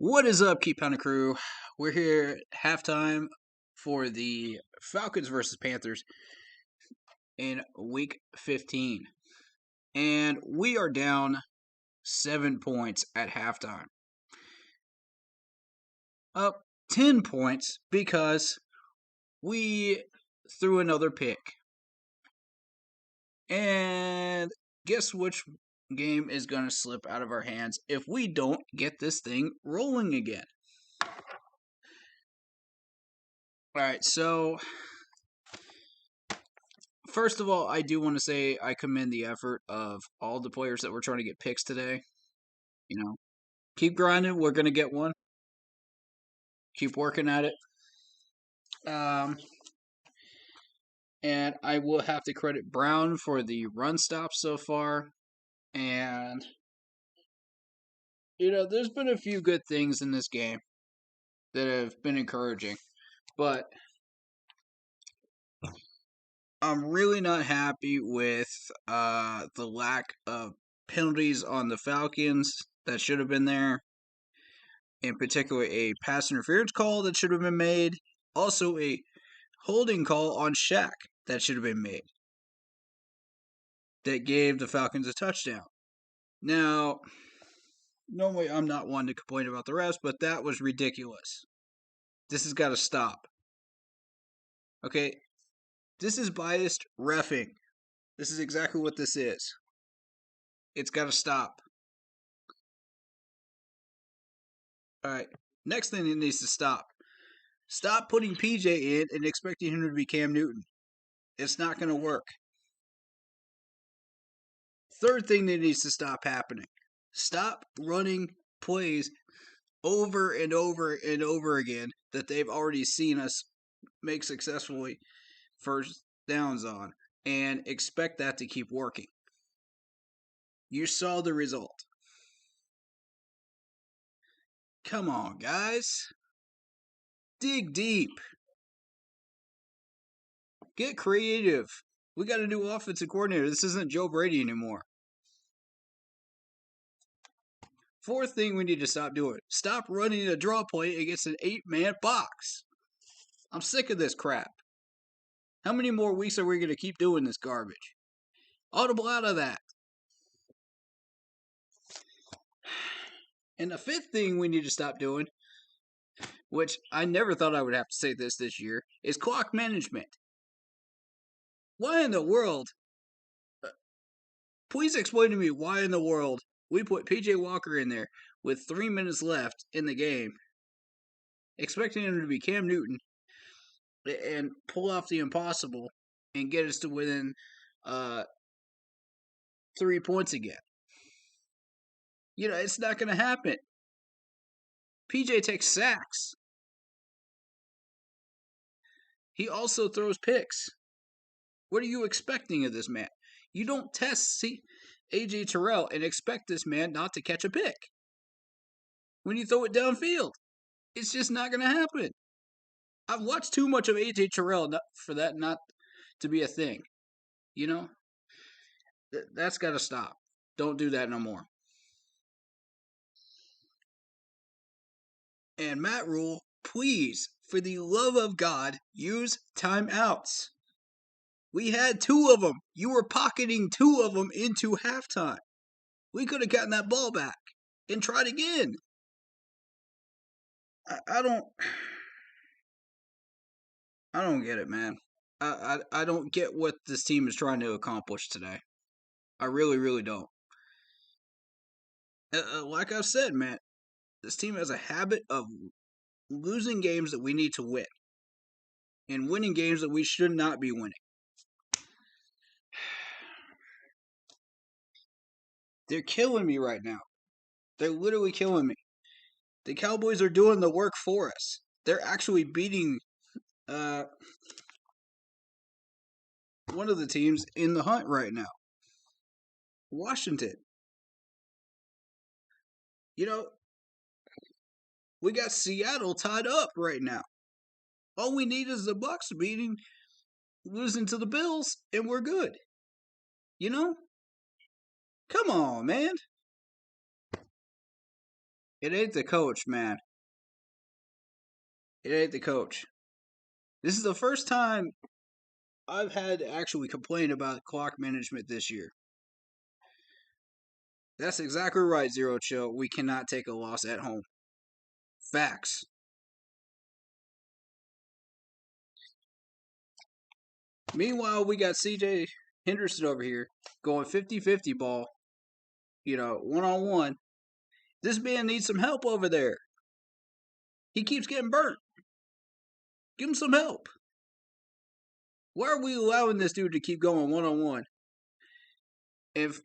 What is up, Keep Pounding Crew? We're here at halftime for the Falcons versus Panthers in week 15. And we are down 7 points at halftime. Up 10 points because we threw another pick. And guess which game is going to slip out of our hands if we don't get this thing rolling again? Alright, so first of all, I do want to say I commend the effort of all the players that were trying to get picks today. Keep grinding. We're going to get one. Keep working at it. And I will have to credit Brown for the run stop so far. And, there's been a few good things in this game that have been encouraging. But I'm really not happy with the lack of penalties on the Falcons that should have been there. In particular, a pass interference call that should have been made. Also, a holding call on Shaq that should have been made that gave the Falcons a touchdown. Now, normally I'm not one to complain about the refs, but that was ridiculous. This has got to stop. Okay? This is biased reffing. This is exactly what this is. It's got to stop. Alright, next thing it needs to stop. Stop putting PJ in and expecting him to be Cam Newton. It's not going to work. Third thing that needs to stop happening. Stop running plays over and over and over again that they've already seen us make successfully first downs on and expect that to keep working. You saw the result. Come on, guys. Dig deep. Get creative. We got a new offensive coordinator. This isn't Joe Brady anymore. Fourth thing we need to stop doing. Stop running a draw play against an 8-man box. I'm sick of this crap. How many more weeks are we going to keep doing this garbage? Audible out of that. And the fifth thing we need to stop doing, which I never thought I would have to say this year, is clock management. Why in the world? Please explain to me why in the world we put PJ Walker in there with 3 minutes left in the game, expecting him to be Cam Newton, and pull off the impossible and get us to within 3 points again. It's not going to happen. PJ takes sacks. He also throws picks. What are you expecting of this man? You don't test A.J. Terrell and expect this man not to catch a pick when you throw it downfield. It's just not going to happen. I've watched too much of A.J. Terrell for that not to be a thing. That's got to stop. Don't do that no more. And Matt Rule, please, for the love of God, use timeouts. We had 2 of them. You were pocketing 2 of them into halftime. We could have gotten that ball back and tried again. I don't get it, man. I don't get what this team is trying to accomplish today. I really, really don't. Like I've said, man, this team has a habit of losing games that we need to win and winning games that we should not be winning. They're killing me right now. They're literally killing me. The Cowboys are doing the work for us. They're actually beating one of the teams in the hunt right now. Washington. We got Seattle tied up right now. All we need is the Bucks losing to the Bills, and we're good. Come on, man. It ain't the coach, man. It ain't the coach. This is the first time I've had to actually complain about clock management this year. That's exactly right, Zero Chill. We cannot take a loss at home. Facts. Meanwhile, we got CJ Henderson over here going 50-50 ball, one on one. This man needs some help over there. He keeps getting burnt. Give him some help. Why are we allowing this dude to keep going one on one? If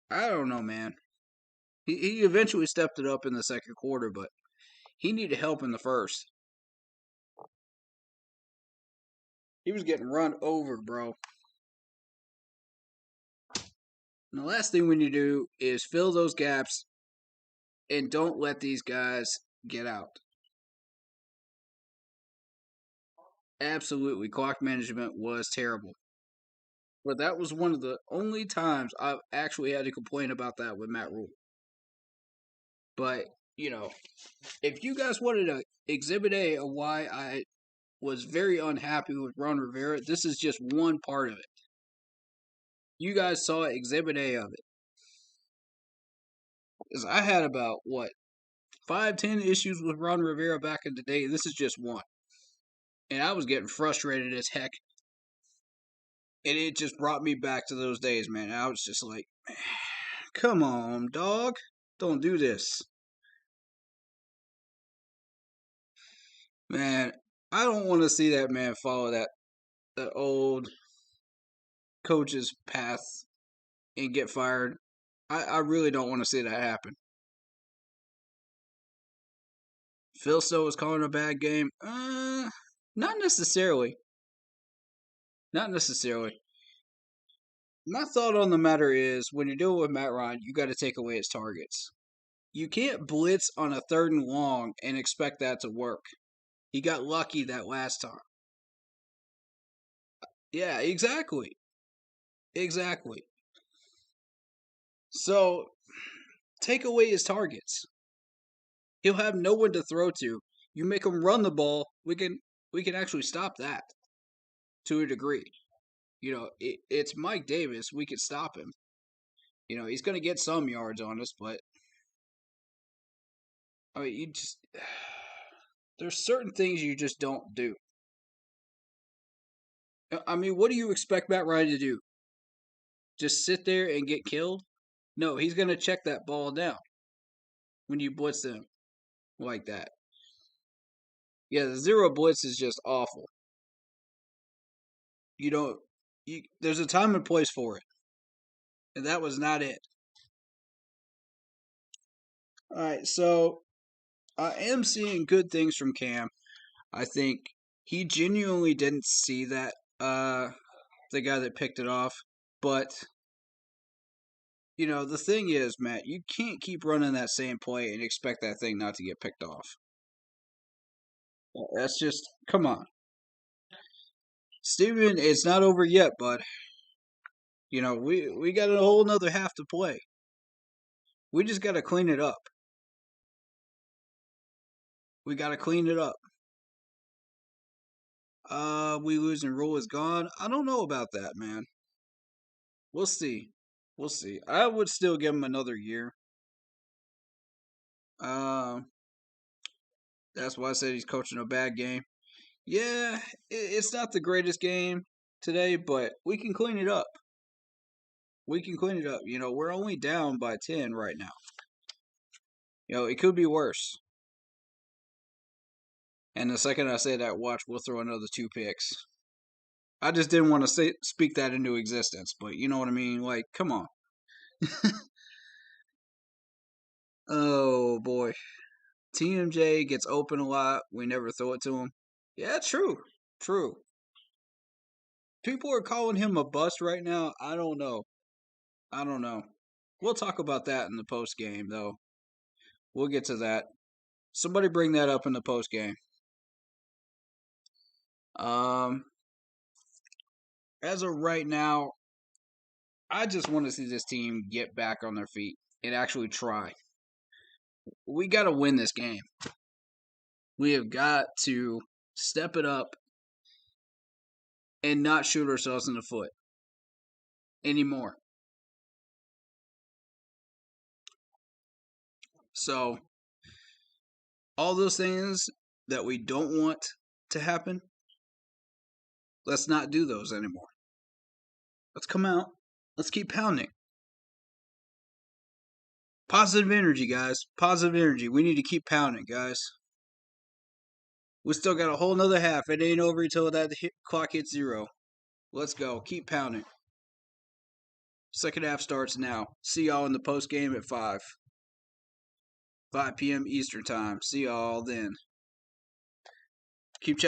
I don't know, man. He eventually stepped it up in the second quarter, but he needed help in the first. He was getting run over, bro. And the last thing we need to do is fill those gaps and don't let these guys get out. Absolutely, clock management was terrible. But that was one of the only times I've actually had to complain about that with Matt Rule. But, if you guys wanted to exhibit A of why I was very unhappy with Ron Rivera, this is just one part of it. You guys saw exhibit A of it. Because I had about, 5-10 issues with Ron Rivera back in the day. This is just one. And I was getting frustrated as heck. And it just brought me back to those days, man. I was just like, come on, dog. Don't do this. Man, I don't want to see that man follow that old coach's path and get fired. I really don't want to see that happen. Phil Stowe was calling a bad game. Not necessarily. Not necessarily. My thought on the matter is when you're dealing with Matt Ryan, you got to take away his targets. You can't blitz on a 3rd and long and expect that to work. He got lucky that last time. Yeah, exactly. Exactly. So, take away his targets. He'll have no one to throw to. You make him run the ball, we can actually stop that to a degree. It's Mike Davis. We could stop him. He's going to get some yards on us, but I mean, you just there's certain things you just don't do. I mean, what do you expect Matt Ryan to do? Just sit there and get killed? No, he's going to check that ball down when you blitz him like that. Yeah, the zero blitz is just awful. There's a time and place for it, and that was not it. All right, so I am seeing good things from Cam. I think he genuinely didn't see that the guy that picked it off, but the thing is, Matt, you can't keep running that same play and expect that thing not to get picked off. That's just come on. Steven, it's not over yet, bud. We got a whole nother half to play. We just got to clean it up. We got to clean it up. We losing Rule is gone. I don't know about that, man. We'll see. We'll see. I would still give him another year. Um, that's why I said he's coaching a bad game. Yeah, it's not the greatest game today, but we can clean it up. We can clean it up. We're only down by 10 right now. It could be worse. And the second I say that, watch, we'll throw another 2 picks. I just didn't want to speak that into existence, but you know what I mean? Like, come on. Oh, boy. TMJ gets open a lot. We never throw it to him. Yeah, true. True. People are calling him a bust right now. I don't know. I don't know. We'll talk about that in the post game, though. We'll get to that. Somebody bring that up in the post game. As of right now, I just want to see this team get back on their feet and actually try. We got to win this game. We have got to step it up and not shoot ourselves in the foot anymore. So, all those things that we don't want to happen, let's not do those anymore. Let's come out. Let's keep pounding. Positive energy, guys. Positive energy. We need to keep pounding, guys. We still got a whole nother half. It ain't over until that clock hits 0. Let's go. Keep pounding. Second half starts now. See y'all in the post game at 5 p.m. Eastern time. See y'all then.